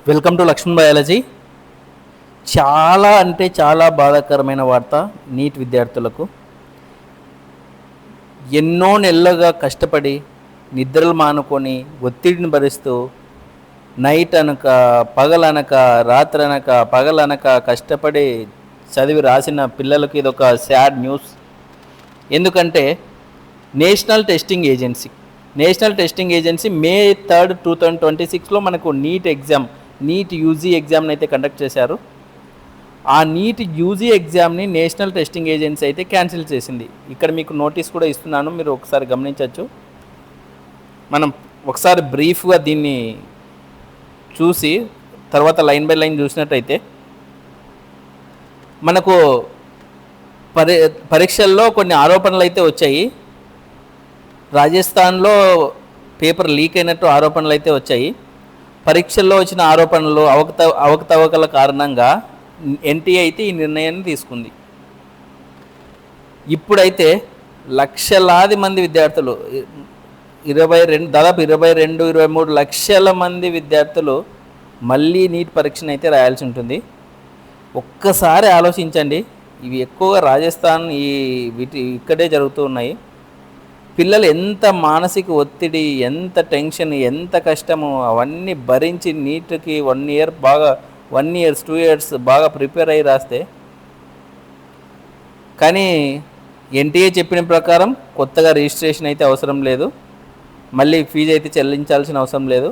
Welcome to Laxman biology. చాలా అంటే చాలా బాధాకరమైన వార్త నీట్ విద్యార్థులకు. ఎన్నో నెలలుగా కష్టపడి నిద్రలు మానుకొని ఒత్తిడిని భరిస్తూ నైట్ అనక పగలనక రాత్రనక పగలనక కష్టపడి చదివి రాసిన పిల్లలకు ఇదొక సాడ్ న్యూస్. ఎందుకంటే నేషనల్ టెస్టింగ్ ఏజెన్సీ మే 3, 2026లో మనకు నీట్ యూజీ ఎగ్జామ్ని అయితే కండక్ట్ చేశారు. ఆ నీట్ యూజీ ఎగ్జామ్ని నేషనల్ టెస్టింగ్ ఏజెన్సీ అయితే క్యాన్సిల్ చేసింది. ఇక్కడ మీకు నోటీస్ కూడా ఇస్తున్నాను, మీరు ఒకసారి గమనించవచ్చు. మనం ఒకసారి బ్రీఫ్గా దీన్ని చూసి తర్వాత లైన్ బై లైన్ చూసినట్టయితే మనకు పరీక్షల్లో కొన్ని ఆరోపణలు అయితే వచ్చాయి. రాజస్థాన్లో పేపర్ లీక్ అయినట్టు ఆరోపణలు అయితే వచ్చాయి. పరీక్షల్లో వచ్చిన ఆరోపణలు అవకతవకల కారణంగా ఎన్టీఏ అయితే ఈ నిర్ణయాన్ని తీసుకుంది. ఇప్పుడైతే లక్షలాది మంది విద్యార్థులు, దాదాపు 22-23 లక్షల మంది విద్యార్థులు మళ్ళీ నీట్ పరీక్షను అయితే రాయాల్సి ఉంటుంది. ఒక్కసారి ఆలోచించండి, ఇవి ఎక్కువగా రాజస్థాన్ ఇక్కడే జరుగుతూ ఉన్నాయి. పిల్లలు ఎంత మానసిక ఒత్తిడి, ఎంత టెన్షన్, ఎంత కష్టము అవన్నీ భరించి నీట్కి 1 year 2 years బాగా ప్రిపేర్ అయ్యి రాస్తే, కానీ ఎన్టీఏ చెప్పిన ప్రకారం కొత్తగా రిజిస్ట్రేషన్ అయితే అవసరం లేదు, మళ్ళీ ఫీజు అయితే చెల్లించాల్సిన అవసరం లేదు.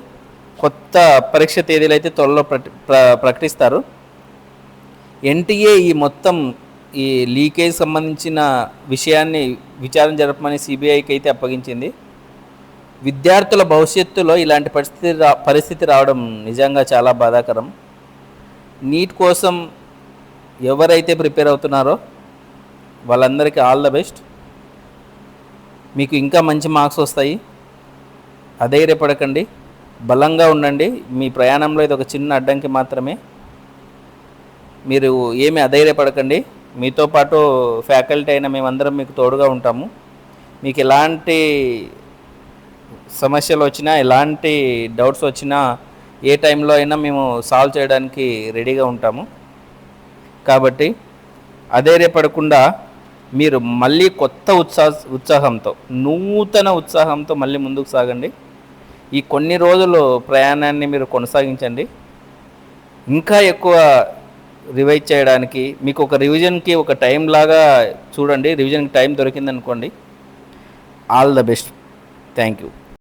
కొత్త పరీక్ష తేదీలు అయితే త్వరలో ప్రకటిస్తారు. ఎన్టీఏ ఈ లీకేజ్ సంబంధించిన విషయాన్ని విచారణ జరపమని సిబిఐకి అయితే అప్పగించింది. విద్యార్థుల భవిష్యత్తులో ఇలాంటి పరిస్థితి రావడం నిజంగా చాలా బాధాకరం. నీట్ కోసం ఎవరైతే ప్రిపేర్ అవుతున్నారో వాళ్ళందరికీ ఆల్ ద బెస్ట్. మీకు ఇంకా మంచి మార్క్స్ వస్తాయి. అధైర్యపడకండి, బలంగా ఉండండి. మీ ప్రయాణంలో ఇది ఒక చిన్న అడ్డంకి మాత్రమే. మీరు ఏమీ అధైర్యపడకండి. మీతో పాటు ఫ్యాకల్టీ అయిన మేమందరం మీకు తోడుగా ఉంటాము. మీకు ఎలాంటి సమస్యలు వచ్చినా, ఎలాంటి డౌట్స్ వచ్చినా ఏ టైంలో అయినా మేము సాల్వ్ చేయడానికి రెడీగా ఉంటాము. కాబట్టి అధైర్యపడకుండా మీరు మళ్ళీ కొత్త ఉత్సాహంతో, నూతన ఉత్సాహంతో మళ్ళీ ముందుకు సాగండి. ఈ కొన్ని రోజులు ప్రయాణాన్ని మీరు కొనసాగించండి. ఇంకా ఎక్కువ రివైజ్ చేయడానికి మీకు ఒక రివిజన్కి ఒక టైం లాగా చూడండి. రివిజన్కి టైం దొరికిందనుకోండి. All the best. Thank you.